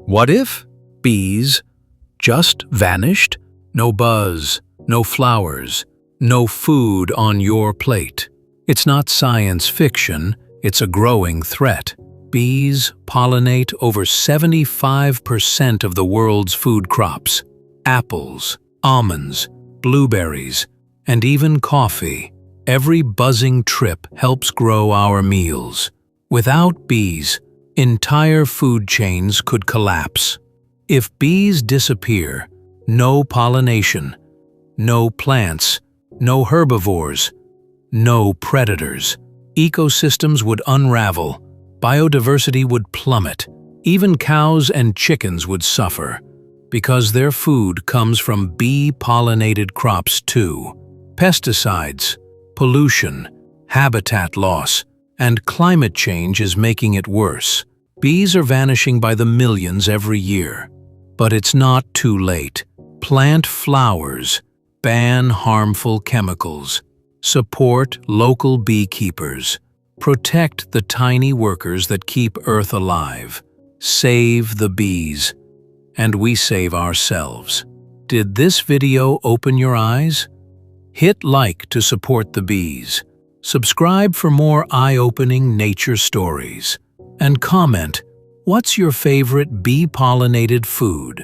What if bees just vanished? No buzz, no flowers, no food on your plate. It's not science fiction, it's a growing threat. Bees pollinate over 75% of the world's food crops. Apples, almonds, blueberries, and even coffee. Every buzzing trip helps grow our meals. Without bees, entire food chains could collapse. If bees disappear, no pollination, no plants, no herbivores, no predators. Ecosystems would unravel, biodiversity would plummet, even cows and chickens would suffer, because their food comes from bee-pollinated crops too. Pesticides, pollution, habitat loss, and climate change is making it worse. Bees are vanishing by the millions every year. But it's not too late. Plant flowers, ban harmful chemicals, support local beekeepers, protect the tiny workers that keep Earth alive, save the bees, and we save ourselves. Did this video open your eyes? Hit like to support the bees. Subscribe for more eye-opening nature stories. And comment, what's your favorite bee-pollinated food?